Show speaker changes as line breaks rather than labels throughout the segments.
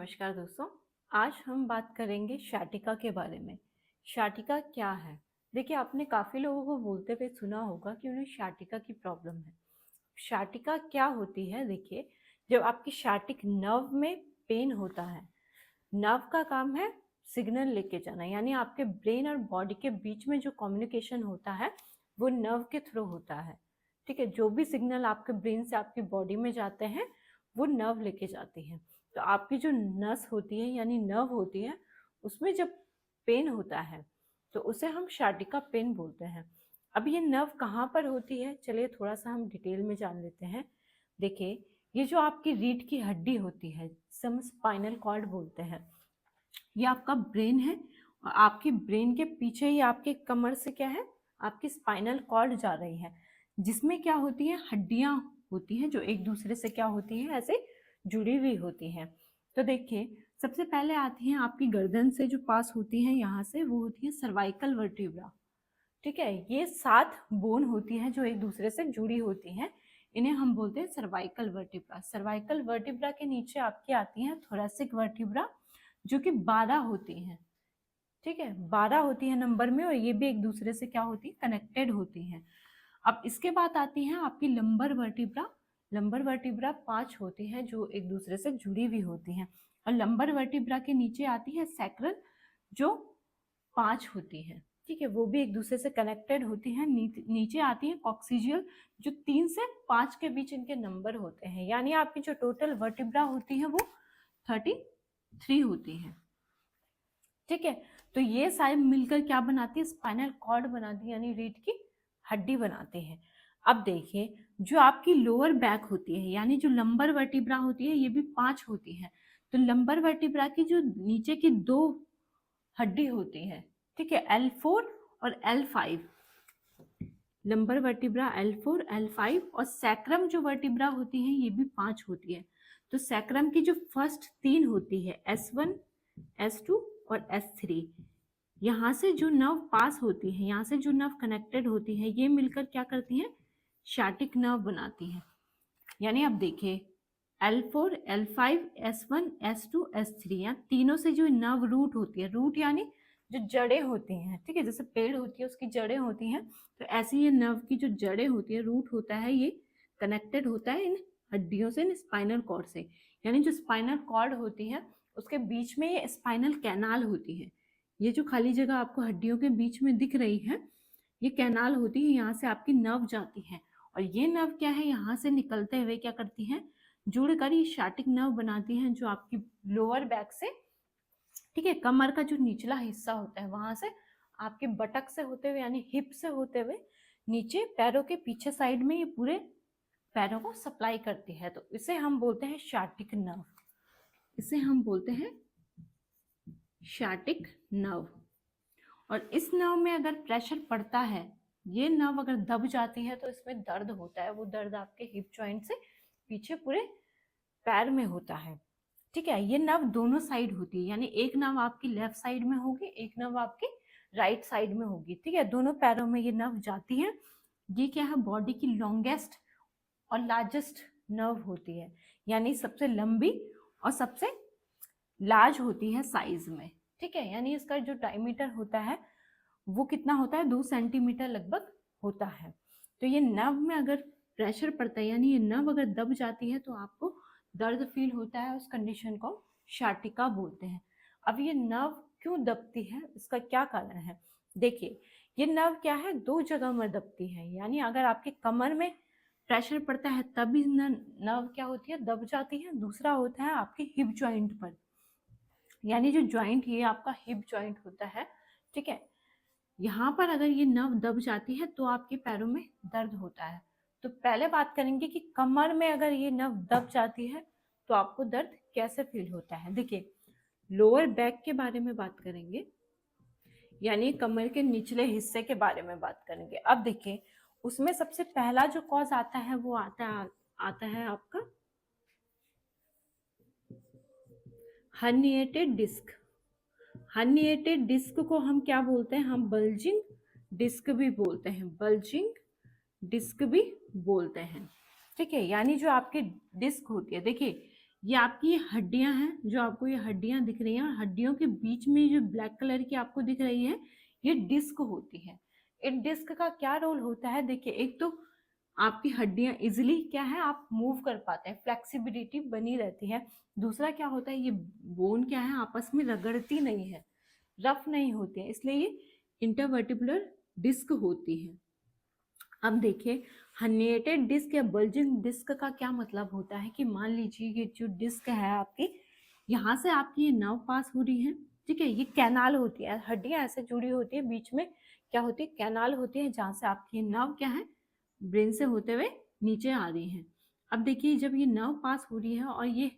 नमस्कार दोस्तों। आज हम बात करेंगे शाटिका के बारे में। शाटिका क्या है? देखिए, आपने काफ़ी लोगों को बोलते हुए सुना होगा कि उन्हें शाटिका की प्रॉब्लम है। शाटिका क्या होती है? देखिए, जब आपकी शाटिक नर्व में पेन होता है, नर्व का काम है सिग्नल लेके जाना, यानी आपके ब्रेन और बॉडी के बीच में जो कम्युनिकेशन होता है वो नर्व के थ्रू होता है। ठीक है, जो भी सिग्नल आपके ब्रेन से आपकी बॉडी में जाते हैं वो नर्व लेके जाती है। तो आपकी जो नस होती है यानी नर्व होती है, उसमें जब पेन होता है तो उसे हम शाटिका पेन बोलते हैं। अब ये नर्व कहाँ पर होती है, चलिए थोड़ा सा हम डिटेल में जान लेते हैं। देखिए, ये जो आपकी रीढ़ की हड्डी होती है, जिसे हम स्पाइनल कॉर्ड बोलते हैं, ये आपका ब्रेन है। और आपके ब्रेन के पीछे ही आपके कमर से क्या है, आपकी स्पाइनल कॉर्ड जा रही है, जिसमें क्या होती है, हड्डियां होती हैं जो एक दूसरे से क्या होती हैं, ऐसे जुड़ी हुई होती हैं। तो देखिए, सबसे पहले आती हैं आपकी गर्दन से जो पास होती हैं यहाँ से, वो होती है सर्वाइकल वर्टिब्रा। ठीक है, ये 7 बोन होती हैं जो एक दूसरे से जुड़ी होती हैं, इन्हें हम बोलते हैं सर्वाइकल वर्टिब्रा। सर्वाइकल वर्टिब्रा के नीचे आपकी आती हैं थोरैसिक वर्टिब्रा, जो कि 12 होती हैं। ठीक है, 12 होती है नंबर में, और ये भी एक दूसरे से क्या होती है, कनेक्टेड होती हैं। अब इसके बाद आती हैं आपकी लंबर वर्टिब्रा। लंबर वर्टिब्रा 5 होती हैं जो एक दूसरे से जुड़ी हुई होती हैं। और लंबर वर्टिब्रा के नीचे आती है सैक्रल, जो 5 होती है। ठीक है, वो भी एक दूसरे से कनेक्टेड होती हैं। नीचे आती है कॉक्सिजियल, जो 3 से 5 के बीच इनके नंबर होते हैं, यानी आपकी जो टोटल वर्टिब्रा होती है वो 33 होती है। ठीक है, तो ये सारे मिलकर क्या बनाती है, स्पाइनल कॉर्ड बनाती है, यानी रीढ़ की हड्डी बनाते हैं। अब देखिए, जो आपकी लोअर बैक होती है, यानी जो लंबर वर्टिब्रा होती है, ये भी 5 होती है। तो लंबर वर्टिब्रा की जो नीचे की 2 हड्डी होती है, ठीक है, L4 और L5। Lumbar vertebra L4 L5, और सैक्रम जो वर्टिब्रा होती है ये भी 5 होती है। तो सैक्रम की जो फर्स्ट 3 होती है, S1 S2 और S3, यहाँ से जो नर्व पास होती है, यहाँ से जो नर्व कनेक्टेड होती है, ये मिलकर क्या करती हैं, शाटिक नर्व बनाती हैं। यानी अब देखिए, L4 L5 S1 S2 S3, यहाँ तीनों से जो नर्व रूट होती है, रूट यानी जो जड़ें होती हैं, ठीक है, जैसे पेड़ होती है उसकी जड़ें होती हैं, तो ऐसे ये नर्व की जो जड़ें होती है, रूट होता है, ये कनेक्टेड होता है इन हड्डियों से, इन स्पाइनल कॉर्ड से। यानी जो स्पाइनल कॉर्ड होती है उसके बीच में ये स्पाइनल कैनाल होती है। ये जो खाली जगह आपको हड्डियों के बीच में दिख रही है, ये कैनाल होती है, यहाँ से आपकी नर्व जाती है। और ये नर्व क्या है, यहाँ से निकलते हुए क्या करती हैं, जुड़कर ये शाटिक नर्व बनाती हैं, जो आपकी लोअर बैक से, ठीक है, कमर का जो निचला हिस्सा होता है, वहां से आपके बटक से होते हुए, यानी हिप से होते हुए नीचे पैरों के पीछे साइड में ये पूरे पैरों को सप्लाई करती है। तो इसे हम बोलते हैं शाटिक नर्व। इसे हम बोलते हैं शाटिक नर्व। और इस नर्व में अगर प्रेशर पड़ता है, ये नर्व अगर दब जाती है, तो इसमें दर्द होता है। वो दर्द आपके हिप जॉइंट से पीछे पूरे पैर में होता है। ठीक है, ये नर्व दोनों साइड होती है, यानी एक नर्व आपकी लेफ्ट साइड में होगी, एक नर्व आपकी राइट साइड में होगी। ठीक है, दोनों पैरों में ये नर्व जाती है। ये क्या है, बॉडी की लॉन्गेस्ट और लार्जेस्ट नर्व होती है, यानी सबसे लंबी और सबसे लार्ज होती है साइज में। ठीक है, यानी इसका जो डायमीटर होता है वो कितना होता है, 2 सेंटीमीटर लगभग होता है। तो ये नर्व में अगर प्रेशर पड़ता है, यानी ये नर्व अगर दब जाती है, तो आपको दर्द फील होता है। उस कंडीशन को शाटिका बोलते हैं। अब ये नर्व क्यों दबती है, इसका क्या कारण है? देखिए, ये नर्व क्या है, 2 जगह में दबती है। यानी अगर आपके कमर में प्रेशर पड़ता है तभी नर्व क्या होती है, दब जाती है। दूसरा होता है आपके हिप जॉइंट पर, यानी जो जॉइंट ये आपका हिप जॉइंट होता है, ठीक है, यहाँ पर अगर ये नर्व दब जाती है तो आपके पैरों में दर्द होता है। तो पहले बात करेंगे कि कमर में अगर ये नर्व दब जाती है तो आपको दर्द कैसे फील होता है। देखिए, लोअर बैक के बारे में बात करेंगे, यानी कमर के निचले हिस्से के बारे में बात करेंगे। अब देखिए, उसमें सबसे पहला जो कॉज आता है वो आता है आपका हर्निएटेड डिस्क। हर्निएटेड डिस्क को हम क्या बोलते हैं, हम बल्जिंग डिस्क भी बोलते हैं, बल्जिंग डिस्क भी बोलते हैं। ठीक है, यानी जो आपकी डिस्क होती है, देखिए ये आपकी हड्डियां हैं, जो आपको ये हड्डियां दिख रही हैं, और हड्डियों के बीच में जो ब्लैक कलर की आपको दिख रही है, ये डिस्क होती है। इन डिस्क का क्या रोल होता है? देखिए, एक तो आपकी हड्डियां इजिली क्या है, आप मूव कर पाते हैं, फ्लेक्सिबिलिटी बनी रहती है। दूसरा क्या होता है, ये बोन क्या है, आपस में रगड़ती नहीं है, रफ नहीं होती है, इसलिए ये इंटरवर्टिबुलर डिस्क होती है। अब देखिए, हर्निएटेड डिस्क या बल्जिंग डिस्क का क्या मतलब होता है कि मान लीजिए ये जो डिस्क है आपकी, यहाँ से आपकी ये नर्व पास हो रही है, ठीक है, ये कैनाल होती है, हड्डियां ऐसे जुड़ी होती है, बीच में क्या होती है, कैनाल होती है, जहाँ से आपकी नर्व क्या है, ब्रेन से होते हुए नीचे आ रही है। अब देखिए, जब ये नर्व पास हो रही है और ये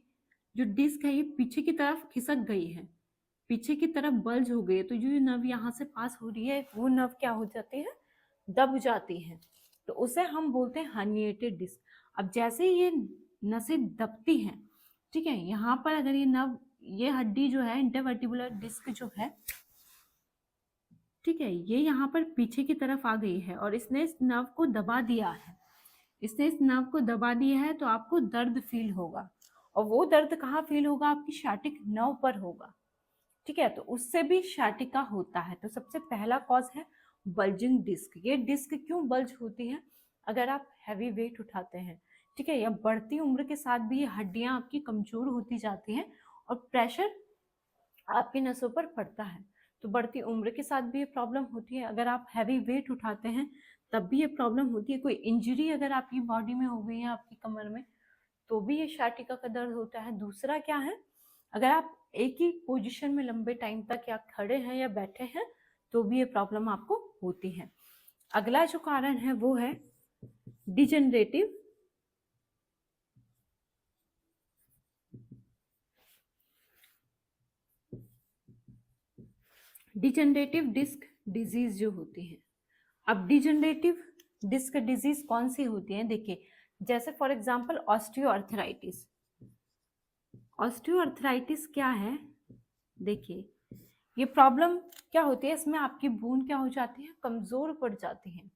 जो डिस्क है ये पीछे की तरफ खिसक गई है, पीछे की तरफ बल्ज हो गई है, तो जो नर्व यहाँ से पास हो रही है वो नर्व क्या हो जाती है, दब जाती है, तो उसे हम बोलते हैं हर्निएटेड डिस्क। अब जैसे ये नसें दबती हैं, ठीक है, यहाँ पर अगर ये नर्व, ये हड्डी जो है, इंटरवर्टिबुलर डिस्क जो है, ठीक है, ये यहाँ पर पीछे की तरफ आ गई है और इसने इस नर्व को दबा दिया है, इसने इस नर्व को दबा दिया है, तो आपको दर्द फील होगा, और वो दर्द कहाँ फील होगा, आपकी शाटिक नर्व पर होगा, ठीक है, तो उससे भी शाटिका होता है। तो सबसे पहला कॉज है बल्जिंग डिस्क। ये डिस्क क्यों बल्ज होती है? अगर आप हैवी वेट उठाते हैं, ठीक है, या बढ़ती उम्र के साथ भी ये हड्डियां आपकी कमजोर होती जाती हैं और प्रेशर आपकी नसों पर पड़ता है, तो बढ़ती उम्र के साथ भी ये प्रॉब्लम होती है। अगर आप हैवी वेट उठाते हैं तब भी ये प्रॉब्लम होती है। कोई इंजरी अगर आपकी बॉडी में हो गई है, आपकी कमर में, तो भी ये शाटिका का दर्द होता है। दूसरा क्या है, अगर आप एक ही पोजीशन में लंबे टाइम तक या खड़े हैं या बैठे हैं, तो भी ये प्रॉब्लम आपको होती है। अगला जो कारण है वो है डिजेनरेटिव डिस्क डिजीज जो होती है। अब डिजेनरेटिव डिस्क डिजीज कौन सी होती है? देखिए, जैसे फॉर एग्जांपल ऑस्टियोआर्थराइटिस। ऑस्टियोआर्थराइटिस क्या है? देखिए, ये प्रॉब्लम क्या होती है, इसमें आपकी बोन क्या हो जाती है, कमजोर पड़ जाती है,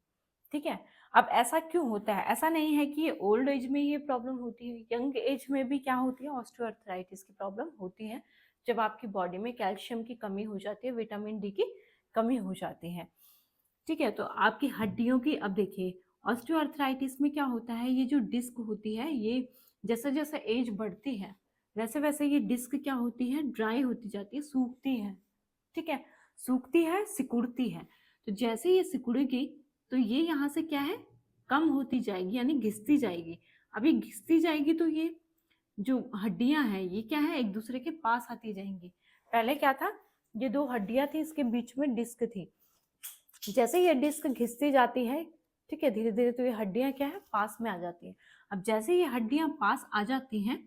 ठीक है। अब ऐसा क्यों होता है? ऐसा नहीं है कि ये ओल्ड एज में ये प्रॉब्लम होती है, यंग एज में भी क्या होती है, ऑस्टियोआर्थराइटिस की प्रॉब्लम होती है, जब आपकी बॉडी में कैल्शियम की कमी हो जाती है, विटामिन डी की कमी हो जाती है, ठीक है। तो आपकी हड्डियों की, अब देखिए, ऑस्टियोआर्थराइटिस में क्या होता है, ये जो डिस्क होती है, ये जैसे जैसे एज बढ़ती है वैसे वैसे ये डिस्क क्या होती है, ड्राई होती जाती है, सूखती है, ठीक है, सूखती है, सिकुड़ती है। तो जैसे ये सिकुड़ेगी तो ये यहाँ से क्या है, कम होती जाएगी, यानी घिसती जाएगी। अब ये घिसती जाएगी तो ये जो हड्डियां हैं ये क्या है, एक दूसरे के पास आती जाएंगी। पहले क्या था, ये दो हड्डियां थी, इसके बीच में डिस्क थी, जैसे ये डिस्क घिसती जाती है, ठीक है, धीरे धीरे तो ये हड्डियां क्या है, पास में आ जाती है। अब जैसे ये हड्डियां पास आ जाती हैं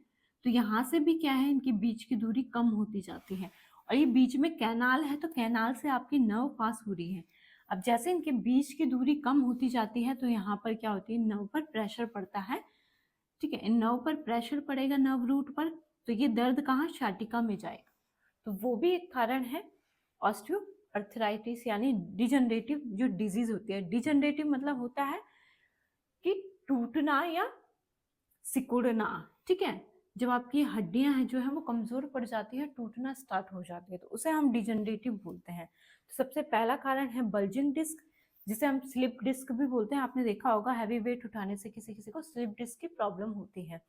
तो यहाँ से भी क्या है, इनके बीच की दूरी कम होती जाती है, और ये बीच में कैनाल है, तो कैनाल से आपकी नर्व पास हो रही है। अब जैसे इनके बीच की दूरी कम होती जाती है तो यहाँ पर क्या होती है, नर्व पर प्रेशर पड़ता है, ठीक है, नर्व पर प्रेशर पड़ेगा, नर्व रूट पर, तो ये दर्द कहाँ, शाटिका में जाएगा। तो वो भी एक कारण है ऑस्टियोआर्थराइटिस, यानी डिजनरेटिव जो डिजीज होती है। डिजनरेटिव मतलब होता है कि टूटना या सिकुड़ना, ठीक है, जब आपकी हड्डियां हैं जो है वो कमजोर पड़ जाती है, टूटना स्टार्ट हो जाती है, तो उसे हम डिजनरेटिव बोलते हैं। तो सबसे पहला कारण है बल्जिंग डिस्क, जिसे हम स्लिप डिस्क भी बोलते हैं। आपने देखा होगा हैवी वेट उठाने से किसी किसी को स्लिप डिस्क की प्रॉब्लम होती है,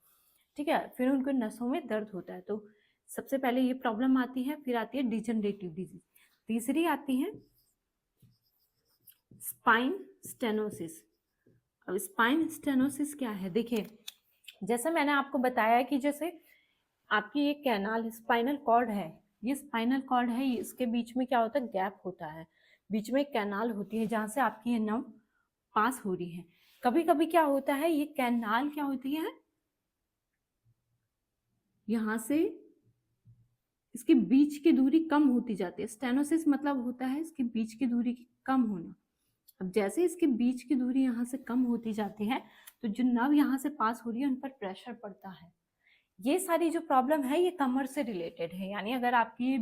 ठीक है, फिर उनको नसों में दर्द होता है। तो सबसे पहले ये प्रॉब्लम आती है, फिर आती है डिजनरेटिव डिजीज। तीसरी आती है स्पाइन स्टेनोसिस। अब स्पाइन स्टेनोसिस क्या है? देखिए, जैसे मैंने आपको बताया कि जैसे आपकी ये कैनाल स्पाइनल कॉर्ड है, ये स्पाइनल कॉर्ड है, इसके बीच में क्या होता है, गैप होता है, बीच में एक कैनाल होती है जहाँ से आपकी ये नर्व पास हो रही है। कभी कभी क्या होता है, ये कैनाल क्या होती है, यहाँ से इसके बीच की दूरी कम होती जाती है। स्टेनोसिस मतलब होता है इसके बीच की दूरी कम होना। अब जैसे इसके बीच की दूरी यहाँ से कम होती जाती है तो जो नर्व यहाँ से पास हो रही है उन पर प्रेशर पड़ता है। ये सारी जो प्रॉब्लम है ये कमर से रिलेटेड है, यानी अगर आपकी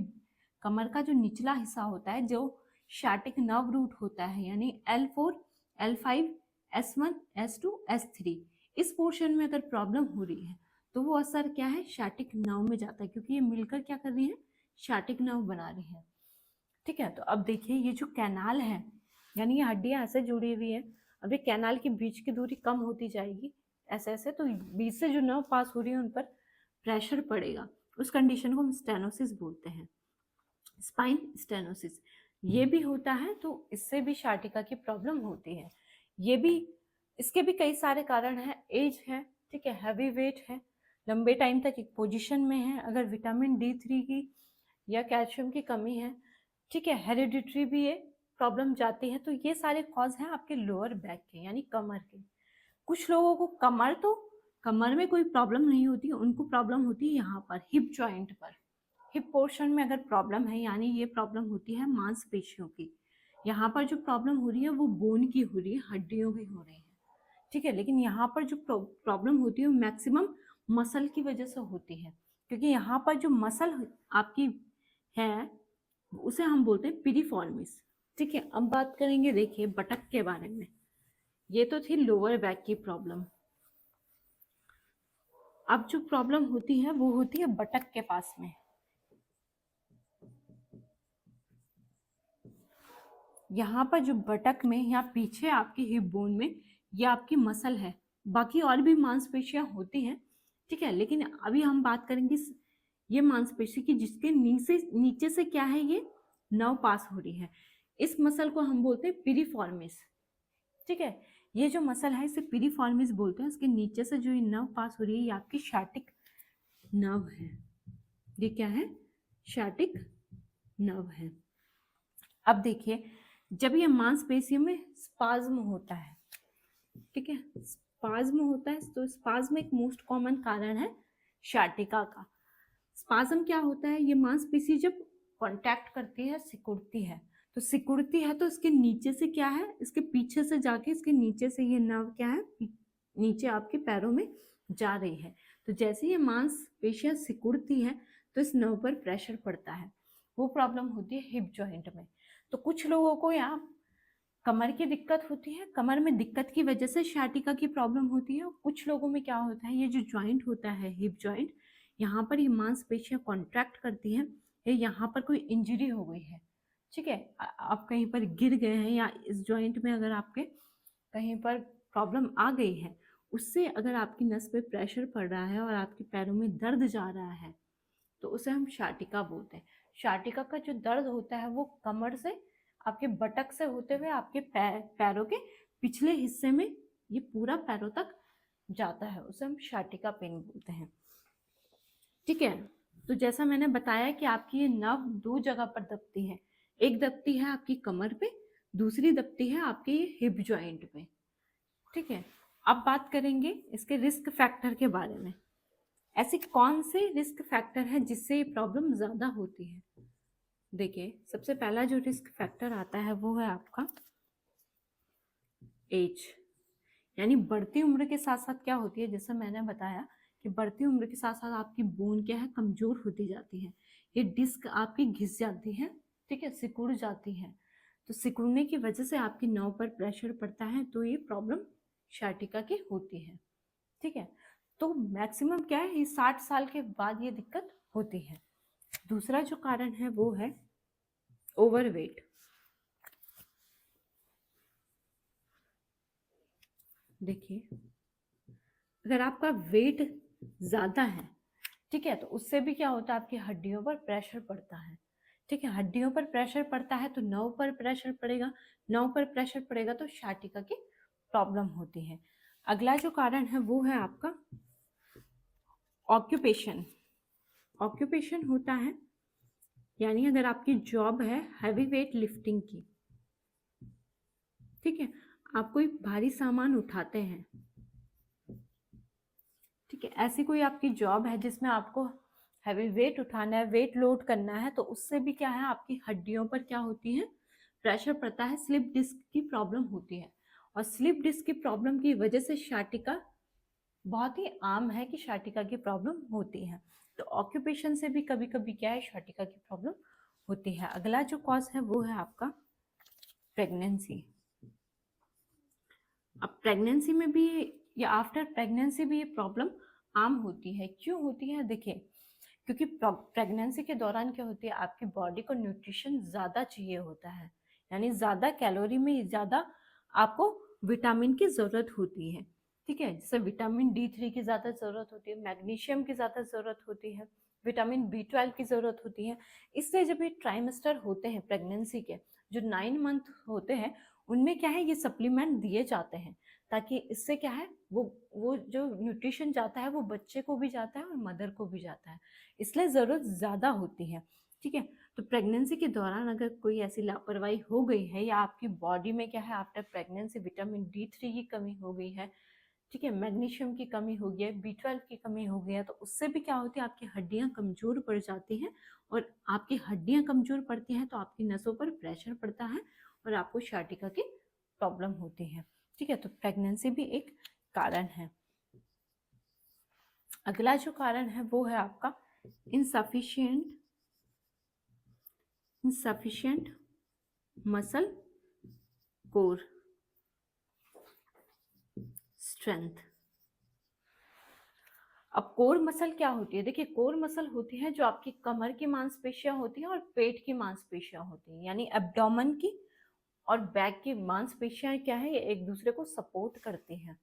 कमर का जो निचला हिस्सा होता है, जो शाटिक नर्व रूट होता है, यानी L4, L5, S1, S2, S3, इस पोर्शन में अगर प्रॉब्लम हो रही है तो वो असर क्या है, शाटिक नर्व में जाता है, क्योंकि ये मिलकर क्या कर रही है, शाटिक नर्व बना रही है। ठीक है, तो अब देखिए ये जो कैनाल है, यानी ये हड्डियां ऐसे जुड़ी हुई है, अब ये कैनाल के बीच की दूरी कम होती जाएगी ऐसे ऐसे, तो बीच से जो नर्व पास हो रही है उन पर प्रेशर पड़ेगा। उस कंडीशन को हम स्टेनोसिस बोलते हैं, स्पाइन स्टेनोसिस। ये भी होता है, तो इससे भी शाटिका की प्रॉब्लम होती है। ये भी, इसके भी कई सारे कारण हैं। एज है, ठीक है, हैवी वेट है, लंबे टाइम तक एक पोजीशन में है, अगर विटामिन D3 की या कैल्शियम की कमी है, ठीक है, हेरिडिटरी भी ये प्रॉब्लम जाती है। तो ये सारे कॉज हैं आपके लोअर बैक के, यानी कमर के। कुछ लोगों को कमर में कोई प्रॉब्लम नहीं होती, उनको प्रॉब्लम होती है यहाँ पर, हिप जॉइंट पर। हिप पोर्शन में अगर प्रॉब्लम है, यानी ये प्रॉब्लम होती है मांसपेशियों की। यहाँ पर जो प्रॉब्लम हो रही है वो बोन की हो रही है, हड्डियों की हो रही है, ठीक है। लेकिन यहाँ पर जो प्रॉब्लम होती है वो मैक्सिमम मसल की वजह से होती है, क्योंकि यहाँ पर जो मसल आपकी है उसे हम बोलते हैं पिरिफॉर्मिस। ठीक है, अब बात करेंगे देखिए बटक के बारे में। ये तो थी लोअर बैक की प्रॉब्लम। अब जो प्रॉब्लम होती है वो होती है बटक के पास में। यहाँ पर जो बटक में या पीछे आपकी हिप बोन में ये आपकी मसल है, बाकी और भी मांसपेशियां होती हैं, ठीक है। लेकिन अभी हम बात करेंगे ये मांसपेशी की जिसके नीचे से क्या है, ये नर्व पास हो रही है। इस मसल को हम बोलते हैं पिरिफॉर्मिस, ठीक है। ये जो मसल है इसे पिरिफॉर्मिस बोलते हैं। इसके नीचे से जो ये नर्व पास हो रही है ये आपकी शाटिक नर्व है। ये क्या है, शाटिक नर्व है। अब देखिए जब ये मांसपेशियों में स्पाज्म होता है, ठीक है, स्पाज्म होता है, तो स्पाज्म एक मोस्ट कॉमन कारण है शाटिका का। स्पाज्म क्या होता है, ये मांसपेशी जब कांटेक्ट करती है, सिकुड़ती है, तो सिकुड़ती है तो इसके नीचे से क्या है, इसके पीछे से जाके इसके नीचे से ये नर्व क्या है, नीचे आपके पैरों में जा रही है। तो जैसे ये मांसपेशियां सिकुड़ती है तो इस नर्व पर प्रेशर पड़ता है। वो प्रॉब्लम होती है हिप जॉइंट में। तो कुछ लोगों को यहाँ कमर की दिक्कत होती है, कमर में दिक्कत की वजह से शाटिका की प्रॉब्लम होती है। और कुछ लोगों में क्या होता है, ये जो जॉइंट होता है हिप जॉइंट, यहाँ पर ये मांसपेशियां कॉन्ट्रैक्ट करती हैं, या यहाँ पर कोई इंजरी हो गई है, ठीक है, आप कहीं पर गिर गए हैं, या इस जॉइंट में अगर आपके कहीं पर प्रॉब्लम आ गई है, उससे अगर आपकी नस पे प्रेशर पड़ रहा है और आपके पैरों में दर्द जा रहा है, तो उसे हम शाटिका बोलते हैं। शाटिका का जो दर्द होता है वो कमर से आपके बटक से होते हुए आपके पैरों के पिछले हिस्से में ये पूरा पैरों तक जाता है, उसे हम शाटिका पेन बोलते हैं, ठीक है। तो जैसा मैंने बताया कि आपकी ये नर्व दो जगह पर दबती है, एक दबती है आपकी कमर पे, दूसरी दबती है आपके ये हिप जॉइंट पे, ठीक है। अब बात करेंगे इसके रिस्क फैक्टर के बारे में। ऐसे कौन से रिस्क फैक्टर है जिससे ये प्रॉब्लम ज़्यादा होती है। देखिए सबसे पहला जो रिस्क फैक्टर आता है वो है आपका एज, यानी बढ़ती उम्र के साथ साथ क्या होती है, जैसे मैंने बताया कि बढ़ती उम्र के साथ साथ आपकी बोन क्या है, कमजोर होती जाती है, ये डिस्क आपकी घिस जाती है, ठीक है, सिकुड़ जाती है। तो सिकुड़ने की वजह से आपकी नर्व पर प्रेशर पड़ता है, तो ये प्रॉब्लम शाटिका की होती है, ठीक है। तो मैक्सिमम क्या है, ये 60 साल के बाद ये दिक्कत होती है। दूसरा जो कारण है वो है ओवरवेट। देखिए अगर आपका वेट ज़्यादा है, ठीक है, तो उससे भी क्या होता है, आपकी हड्डियों पर प्रेशर पड़ता है, ठीक है। हड्डियों पर प्रेशर पड़ता है तो नर्व पर प्रेशर पड़ेगा, नर्व पर प्रेशर पड़ेगा तो शाटिका की प्रॉब्लम होती है। अगला जो कारण है वो है आपका ऑक्यूपेशन। ऑक्यूपेशन होता है, यानी अगर आपकी जॉब है हैवी वेट लिफ्टिंग की, ठीक है, आप कोई भारी सामान उठाते हैं, ठीक है, ऐसी कोई आपकी जॉब है जिसमें आपको हैवी वेट उठाना है, वेट लोड करना है, तो उससे भी क्या है, आपकी हड्डियों पर क्या होती है, प्रेशर पड़ता है, स्लिप डिस्क की प्रॉब्लम होती है। और स्लिप डिस्क की प्रॉब्लम की वजह से शाटिका, बहुत ही आम है कि शाटिका की प्रॉब्लम होती है। तो ऑक्यूपेशन से भी कभी कभी क्या है, शाटिका की प्रॉब्लम होती है। अगला जो कॉज है वो है आपका प्रेगनेंसी। अब प्रेगनेंसी में भी या आफ्टर प्रेगनेंसी भी ये प्रॉब्लम आम होती है। क्यों होती है? देखिए, क्योंकि प्रेगनेंसी के दौरान क्या होती है, आपकी बॉडी को न्यूट्रिशन ज़्यादा चाहिए होता है, यानी ज़्यादा कैलोरी में ज़्यादा आपको विटामिन की ज़रूरत होती है। ठीक है, जैसे विटामिन D3 की ज़्यादा ज़रूरत होती है, मैग्नीशियम की ज़्यादा ज़रूरत होती है, विटामिन B12 की ज़रूरत होती है। इसलिए जब ये ट्राइमेस्टर होते हैं प्रेगनेंसी के, जो 9 मंथ होते हैं, उनमें क्या है, ये सप्लीमेंट दिए जाते हैं, ताकि इससे क्या है, वो जो न्यूट्रिशन जाता है वो बच्चे को भी जाता है और मदर को भी जाता है, इसलिए ज़रूरत ज़्यादा होती है। ठीक है, तो प्रेगनेंसी के दौरान अगर कोई ऐसी लापरवाही हो गई है, या आपकी बॉडी में क्या है, आफ्टर प्रेगनेंसी विटामिन D3 की कमी हो गई है, ठीक है, मैग्नीशियम की कमी हो गई है, B12 की कमी हो गई है, तो उससे भी क्या होती है, आपकी हड्डियां कमज़ोर पड़ जाती हैं, और आपकी हड्डियां कमज़ोर पड़ती हैं तो आपकी नसों पर प्रेशर पड़ता है और आपको sciatica की प्रॉब्लम होती है। ठीक है, तो प्रेगनेंसी भी एक कारण है। अगला जो कारण है वो है आपका insufficient मसल कोर स्ट्रेंथ। अब कोर मसल क्या होती है? देखिए, कोर मसल होती है जो आपकी कमर की मांसपेशियां होती हैं और पेट की मांसपेशियां होती हैं, यानी एब्डोमेन की और बैक की मांसपेशियां क्या है, ये एक दूसरे को सपोर्ट करती हैं।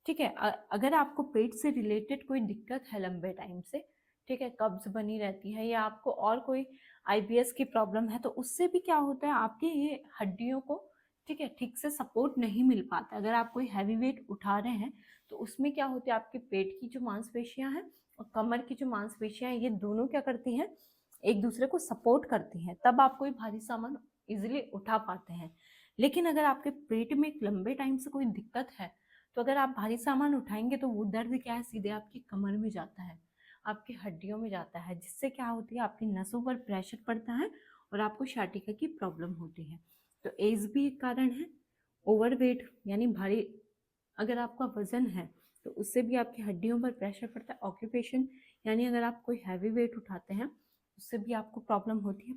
ठीक है, अगर आपको पेट से रिलेटेड कोई दिक्कत है लंबे टाइम से, ठीक है, कब्ज बनी रहती है, या आपको और कोई IBS की प्रॉब्लम है, तो उससे भी क्या होता है, आपके ये हड्डियों को, ठीक है, ठीक से सपोर्ट नहीं मिल पाता। अगर आप कोई हैवी वेट उठा रहे हैं तो उसमें क्या होती है, आपके पेट की जो मांसपेशियां हैं और कमर की जो मांसपेशियां हैं, ये दोनों क्या करती हैं, एक दूसरे को सपोर्ट करती हैं, तब आप कोई भारी सामान इजिली उठा पाते हैं। लेकिन अगर आपके पेट में एक लंबे टाइम से कोई दिक्कत है, तो अगर आप भारी सामान उठाएंगे तो वो दर्द क्या है, सीधे आपकी कमर में जाता है, आपकी हड्डियों में जाता है, जिससे क्या होती है, आपकी नसों पर प्रेशर पड़ता है और आपको sciatica की प्रॉब्लम होती है। तो एज भी एक कारण है, ओवरवेट यानी भारी, अगर आपका वजन है तो उससे भी आपकी हड्डियों पर प्रेशर पड़ता है। ऑक्यूपेशन, यानी अगर आप कोई हैवी वेट उठाते हैं उससे भी आपको प्रॉब्लम होती है।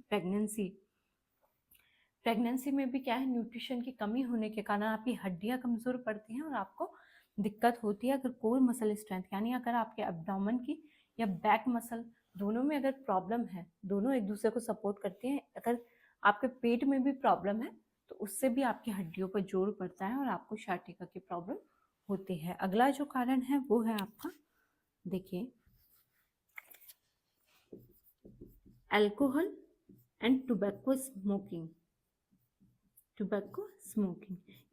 प्रेगनेंसी में भी क्या है, न्यूट्रिशन की कमी होने के कारण आपकी हड्डियां कमज़ोर पड़ती हैं और आपको दिक्कत होती है। अगर कोर मसल स्ट्रेंथ, यानी अगर आपके एब्डोमेन की या बैक मसल दोनों में अगर प्रॉब्लम है, दोनों एक दूसरे को सपोर्ट करती हैं, अगर आपके पेट में भी प्रॉब्लम है तो उससे भी आपकी हड्डियों पर जोर पड़ता है और आपको sciatica की प्रॉब्लम होती है। अगला जो कारण है वो है आपका, देखिए, अल्कोहल एंड टोबैको स्मोकिंग,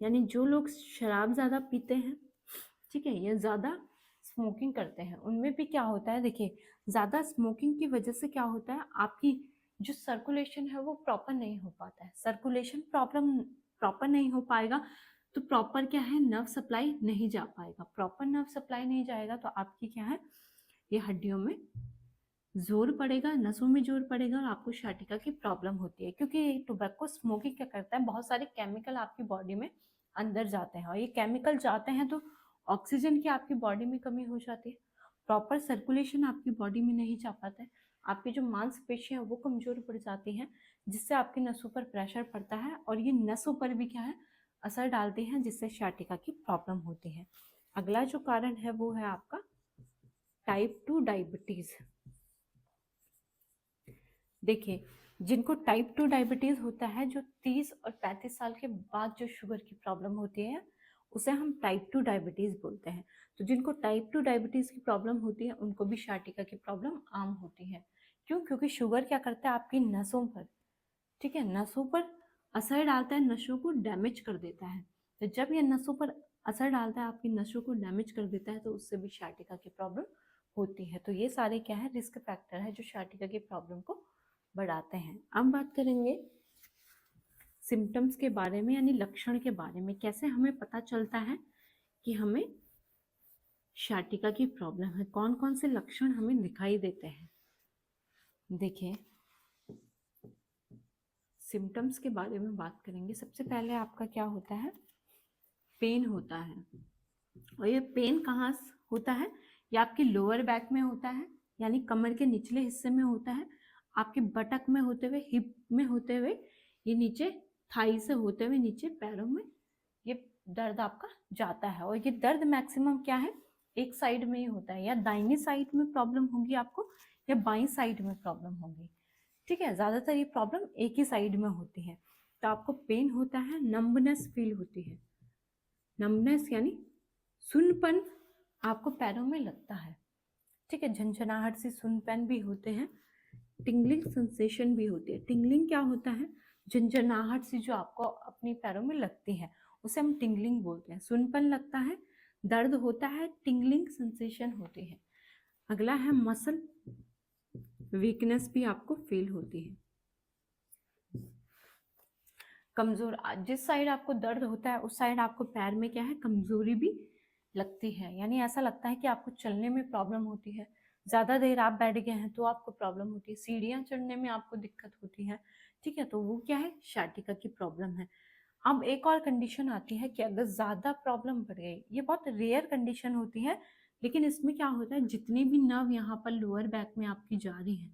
यानी जो लोग शराब ज़्यादा पीते हैं, ठीक है, या ज़्यादा स्मोकिंग करते हैं, उनमें भी क्या होता है, देखिए, ज़्यादा स्मोकिंग की वजह से क्या होता है, आपकी जो सर्कुलेशन है वो प्रॉपर नहीं हो पाता है। सर्कुलेशन प्रॉपर नहीं हो पाएगा तो प्रॉपर क्या है, नर्व सप्लाई नहीं जा पाएगा। प्रॉपर नर्व सप्लाई नहीं जाएगा तो आपकी क्या है, ये हड्डियों में जोर पड़ेगा, नसों में जोर पड़ेगा और आपको sciatica की प्रॉब्लम होती है। क्योंकि टोबैको स्मोकिंग क्या करता है, बहुत सारे केमिकल आपकी बॉडी में अंदर जाते हैं, और ये केमिकल जाते हैं तो ऑक्सीजन की आपकी बॉडी में कमी हो जाती है, प्रॉपर सर्कुलेशन आपकी बॉडी में नहीं जा पाता है, आपकी जो मांसपेशियां हैं वो कमजोर पड़ जाती हैं, जिससे आपकी नसों पर प्रेशर पड़ता है और ये नसों पर भी क्या है, असर डालती हैं, जिससे sciatica की प्रॉब्लम होती है। अगला जो कारण है वो है आपका टाइप 2 डायबिटीज। देखिए, जिनको टाइप 2 डायबिटीज़ होता है, जो 30 और 35 साल के बाद जो शुगर की प्रॉब्लम होती है, उसे हम टाइप 2 डायबिटीज़ बोलते हैं। तो जिनको टाइप 2 डायबिटीज़ की प्रॉब्लम होती है उनको भी sciatica की प्रॉब्लम आम होती है। क्यों? क्योंकि शुगर क्या करता है आपकी नसों पर, ठीक है, नसों पर असर डालता है, नसों को डैमेज कर देता है। तो जब ये नसों पर असर डालता है, आपकी नसों को डैमेज कर देता है, तो उससे भी sciatica की प्रॉब्लम होती है। तो ये सारे क्या है, रिस्क फैक्टर है जो sciatica की प्रॉब्लम को बढ़ाते हैं। अब बात करेंगे सिम्टम्स के बारे में, यानी लक्षण के बारे में, कैसे हमें पता चलता है कि हमें sciatica की प्रॉब्लम है, कौन कौन से लक्षण हमें दिखाई देते हैं। देखिए, सिम्टम्स के बारे में बात करेंगे। सबसे पहले आपका क्या होता है, पेन होता है, और ये पेन कहाँ होता है, ये आपकी लोअर बैक में होता है, यानी कमर के निचले हिस्से में होता है, आपके बटक में होते हुए, हिप में होते हुए, ये नीचे थाई से होते हुए नीचे पैरों में ये दर्द आपका जाता है। और ये दर्द मैक्सिमम क्या है, एक साइड में ही होता है, या दाहिनी साइड में प्रॉब्लम होगी आपको या बाईं साइड में प्रॉब्लम होगी। ठीक है, ज़्यादातर ये प्रॉब्लम एक ही साइड में होती है। तो आपको पेन होता है, नंबनेस फील होती है। नंबनेस यानी सुनपन आपको पैरों में लगता है। ठीक है, झंझनाहट से सुनपन भी होते हैं, टिंगलिंग सेंसेशन भी होती है। टिंगलिंग क्या होता है? झंझनाहट सी जो आपको अपने पैरों में लगती है उसे हम टिंगलिंग बोलते हैं। सुनपन लगता है, दर्द होता है, टिंगलिंग सेंसेशन होती है। अगला है मसल वीकनेस भी आपको फील होती है। कमजोर, जिस साइड आपको दर्द होता है उस साइड आपको पैर में क्या है, कमजोरी भी लगती है। यानी ऐसा लगता है कि आपको चलने में प्रॉब्लम होती है, ज़्यादा देर आप बैठ गए हैं तो आपको प्रॉब्लम होती है, सीढ़ियाँ चढ़ने में आपको दिक्कत होती है। ठीक है, तो वो क्या है, sciatica की प्रॉब्लम है। अब एक और कंडीशन आती है कि अगर ज़्यादा प्रॉब्लम बढ़ गई, ये बहुत रेयर कंडीशन होती है, लेकिन इसमें क्या होता है, जितनी भी नर्व यहाँ पर लोअर बैक में आपकी जा रही है,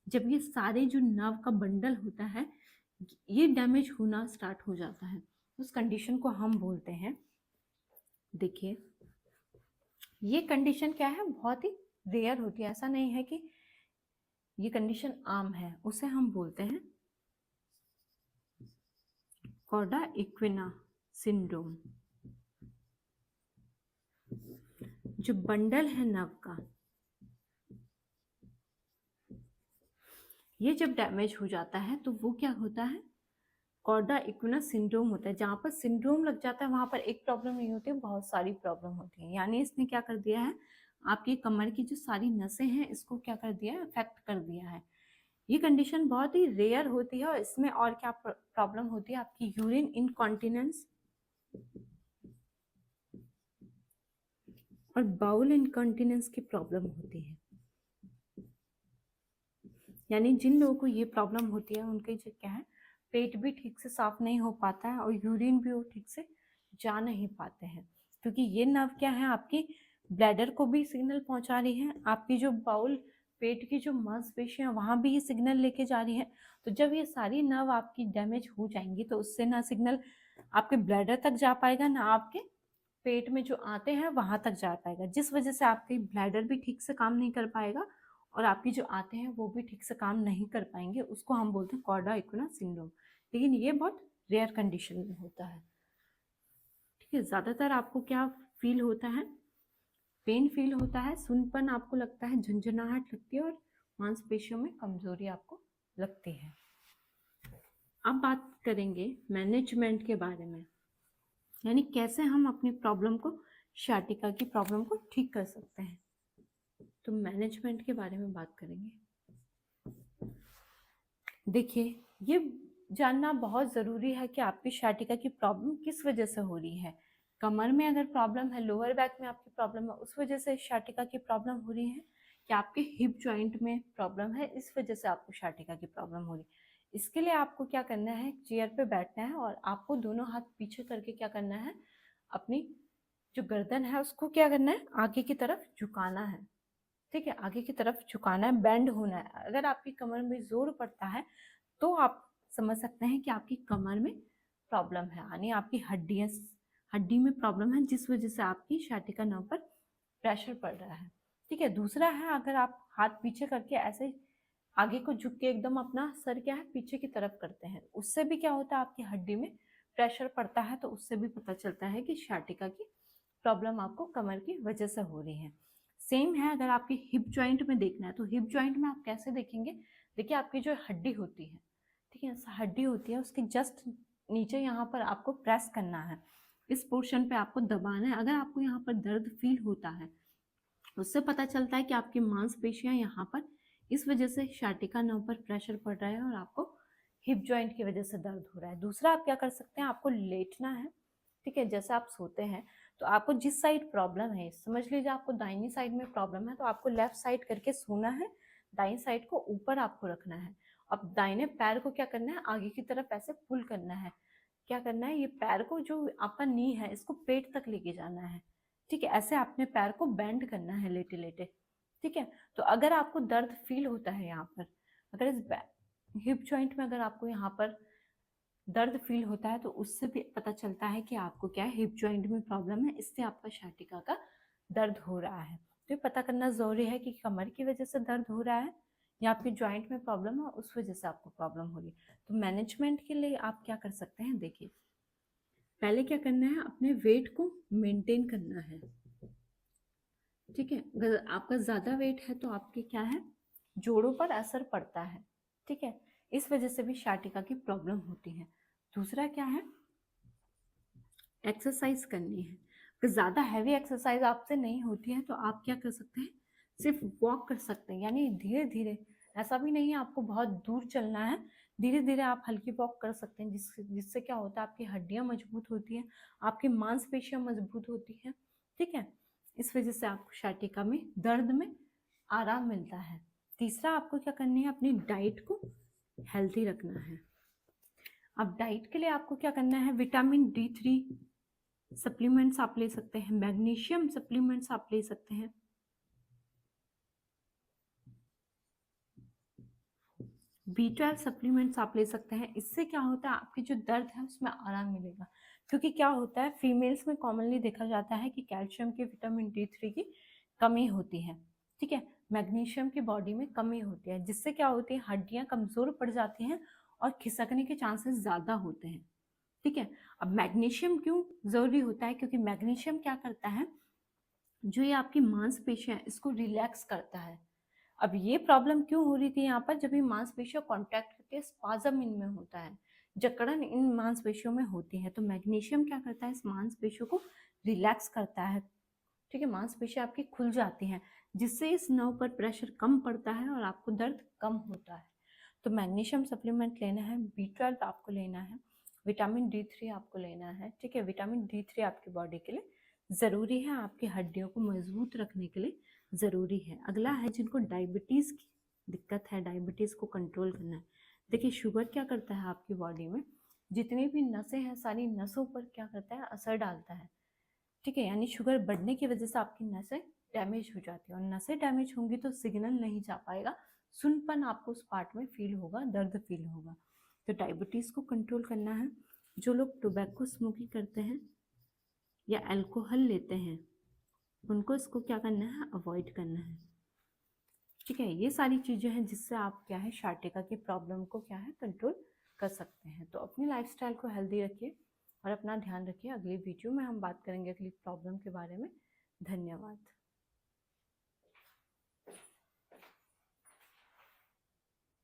जब ये सारे जो नर्व का बंडल होता है ये डैमेज होना स्टार्ट हो जाता है, उस कंडीशन को हम बोलते हैं, देखिए ये कंडीशन क्या है, बहुत ही रेयर होती है, ऐसा नहीं है कि ये कंडीशन आम है, उसे हम बोलते हैं कॉर्डा इक्विना सिंड्रोम। जो बंडल है नर्व का, ये जब डैमेज हो जाता है तो वो क्या होता है, कॉर्डा इक्विना सिंड्रोम होता है। जहाँ पर सिंड्रोम लग जाता है वहाँ पर एक प्रॉब्लम नहीं होती, बहुत सारी प्रॉब्लम होती है। यानी इसने क्या कर दिया है, आपकी कमर की जो सारी नसें हैं इसको क्या कर दिया है, अफेक्ट कर दिया है। ये कंडीशन बहुत ही रेयर होती है, और इसमें और क्या प्रॉब्लम होती है, आपकी यूरिन इनकॉन्टिनेंस और बाउल इनकॉन्टिनेंस की प्रॉब्लम होती है। यानी जिन लोगों को ये प्रॉब्लम होती है उनके जो क्या है, पेट भी ठीक से साफ नहीं हो पाता है और यूरिन भी वो ठीक से जा नहीं पाते हैं, क्योंकि ये नर्व क्या है, आपकी ब्लैडर को भी सिग्नल पहुंचा रही है, आपकी जो बाउल पेट की जो मांसपेशियां वहां भी ये सिग्नल लेके जा रही है। तो जब ये सारी नर्व आपकी डैमेज हो जाएंगी तो उससे ना सिग्नल आपके ब्लैडर तक जा पाएगा, ना आपके पेट में जो आते हैं वहां तक जा पाएगा, जिस वजह से आपकी ब्लैडर भी ठीक से काम नहीं कर पाएगा और आपकी जो आते हैं वो भी ठीक से काम नहीं कर पाएंगे। उसको हम बोलते हैं कॉर्डा इक्विना सिंड्रोम, लेकिन ये बहुत रेयर कंडीशन में होता है। ठीक है, ज़्यादातर आपको क्या फील होता है, पेन फील होता है, सुनपन आपको लगता है, झंझनाहट लगती है और मांसपेशियों में कमजोरी आपको लगती है। अब बात करेंगे मैनेजमेंट के बारे में, यानी कैसे हम अपनी प्रॉब्लम को, sciatica की प्रॉब्लम को ठीक कर सकते हैं। तो मैनेजमेंट के बारे में बात करेंगे। देखिए, ये जानना बहुत ज़रूरी है कि आपकी sciatica की प्रॉब्लम किस वजह से हो रही है। कमर में अगर प्रॉब्लम है, लोअर बैक में आपकी प्रॉब्लम है, उस वजह से sciatica की प्रॉब्लम हो रही है, कि आपके हिप जॉइंट में प्रॉब्लम है, इस वजह से आपको sciatica की प्रॉब्लम हो रही है। इसके लिए आपको क्या करना है, चेयर पे बैठना है और आपको दोनों हाथ पीछे करके क्या करना है, अपनी जो गर्दन है उसको क्या करना है, आगे की तरफ झुकाना है। ठीक है, आगे की तरफ झुकाना है, बेंड होना है। अगर आपकी कमर में जोर पड़ता है तो आप समझ सकते हैं कि आपकी कमर में प्रॉब्लम है, यानी आपकी हड्डी में प्रॉब्लम है, जिस वजह से आपकी sciatica नर्व पर प्रेशर पड़ रहा है। ठीक है, दूसरा है, अगर आप हाथ पीछे करके ऐसे आगे को झुक के एकदम अपना सर क्या है पीछे की तरफ करते हैं, उससे भी क्या होता है, आपकी हड्डी में प्रेशर पड़ता है, तो उससे भी पता चलता है कि sciatica की प्रॉब्लम आपको कमर की वजह से हो रही है। सेम है, अगर आपकी हिप जॉइंट में देखना है तो हिप जॉइंट में आप कैसे देखेंगे, देखिए आपकी जो हड्डी होती है, ठीक है, हड्डी होती है, उसके जस्ट नीचे यहाँ पर आपको प्रेस करना है, इस पोर्शन पे आपको दबाना है। अगर आपको यहाँ पर दर्द फील होता है, उससे पता चलता है कि आपकी मांसपेशियां यहाँ पर इस वजह से sciatica नर्व पर प्रेशर पड़ रहा है और आपको हिप जॉइंट की वजह से दर्द हो रहा है। दूसरा आप क्या कर सकते हैं, आपको लेटना है। ठीक है, जैसे आप सोते हैं तो आपको जिस साइड प्रॉब्लम है, समझ लीजिए आपको दाहिनी साइड में प्रॉब्लम है, तो आपको लेफ्ट साइड करके सोना है, दाई साइड को ऊपर आपको रखना है। अब दाहिने पैर को क्या करना है, आगे की तरफ ऐसे पुल करना है। क्या करना है, ये पैर को जो आपका नी है इसको पेट तक लेके जाना है। ठीक है, ऐसे अपने पैर को बेंड करना है लेटे लेटे। ठीक है, तो अगर आपको दर्द फील होता है यहाँ पर, अगर इस हिप जॉइंट में अगर आपको यहाँ पर दर्द फील होता है तो उससे भी पता चलता है कि आपको क्या है, हिप जॉइंट में प्रॉब्लम है, इससे आपका sciatica का दर्द हो रहा है। तो ये पता करना ज़रूरी है कि कमर की वजह से दर्द हो रहा है या आपके जॉइंट में प्रॉब्लम है, उस वजह से आपको प्रॉब्लम हो रही है। तो मैनेजमेंट के लिए आप क्या कर सकते हैं, देखिए पहले क्या करना है, अपने वेट को मेंटेन करना है। ठीक है, अगर आपका ज़्यादा वेट है तो आपके क्या है, जोड़ों पर असर पड़ता है। ठीक है, इस वजह से भी sciatica की प्रॉब्लम होती है। दूसरा क्या है, एक्सरसाइज करनी है। अगर ज़्यादा हैवी एक्सरसाइज आपसे नहीं होती है तो आप क्या कर सकते हैं, सिर्फ वॉक कर सकते हैं, यानी धीरे धीरे। ऐसा भी नहीं है आपको बहुत दूर चलना है, धीरे धीरे आप हल्की वॉक कर सकते हैं, जिससे जिससे क्या होता है, आपकी हड्डियां मजबूत होती हैं, आपकी मांसपेशियां मजबूत होती हैं। ठीक है, इस वजह से आपको sciatica में दर्द में आराम मिलता है। तीसरा, आपको क्या करनी है, अपनी डाइट को हेल्थी रखना है। अब डाइट के लिए आपको क्या करना है, विटामिन D3 सप्लीमेंट्स आप ले सकते हैं, मैग्नीशियम सप्लीमेंट्स आप ले सकते हैं, B12 सप्लीमेंट्स आप ले सकते हैं। इससे क्या होता है, आपकी जो दर्द है उसमें आराम मिलेगा। क्योंकि क्या होता है, फीमेल्स में कॉमनली देखा जाता है कि कैल्शियम की, विटामिन D3 की कमी होती है। ठीक है, मैग्नीशियम की बॉडी में कमी होती है, जिससे क्या होती है, हड्डियां कमजोर पड़ जाती हैं और खिसकने के चांसेस ज़्यादा होते हैं। ठीक है, अब मैग्नीशियम क्यों ज़रूरी होता है, क्योंकि मैग्नीशियम क्या करता है, जो ये आपकी मांसपेशियां हैं इसको रिलैक्स करता है। अब ये प्रॉब्लम क्यों हो रही थी यहाँ पर, जब ये मांसपेशियां कॉन्ट्रैक्ट करती है, स्पाज्म इनमें होता है, जकड़न इन मांसपेशियों में होती है, तो मैग्नीशियम क्या करता है, इस मांसपेशियों को रिलैक्स करता है। ठीक है, मांसपेशियां आपकी खुल जाती हैं, जिससे इस नर्व पर प्रेशर कम पड़ता है और आपको दर्द कम होता है। तो मैग्नीशियम सप्लीमेंट लेना है, B12 आपको लेना है, विटामिन D3 आपको लेना है। ठीक है, विटामिन D3 आपकी बॉडी के लिए ज़रूरी है, आपकी हड्डियों को मजबूत रखने के लिए ज़रूरी है। अगला है, जिनको डायबिटीज़ की दिक्कत है, डायबिटीज़ को कंट्रोल करना है। देखिए, शुगर क्या करता है, आपकी बॉडी में जितनी भी नसें हैं, सारी नसों पर क्या करता है, असर डालता है। ठीक है, यानी शुगर बढ़ने की वजह से आपकी नसें डैमेज हो जाती है, और नसें डैमेज होंगी तो सिग्नल नहीं जा पाएगा, सुनपन आपको उस पार्ट में फील होगा, दर्द फील होगा। तो डायबिटीज़ को कंट्रोल करना है। जो लोग टोबैको स्मोकिंग करते हैं या अल्कोहल लेते हैं, उनको इसको क्या करना है, अवॉइड करना है। ठीक है, ये सारी चीज़ें हैं जिससे आप क्या है, sciatica की प्रॉब्लम को क्या है, कंट्रोल कर सकते हैं। तो अपनी लाइफस्टाइल को हेल्दी रखिए और अपना ध्यान रखिए। अगली वीडियो में हम बात करेंगे अगली प्रॉब्लम के बारे में। धन्यवाद।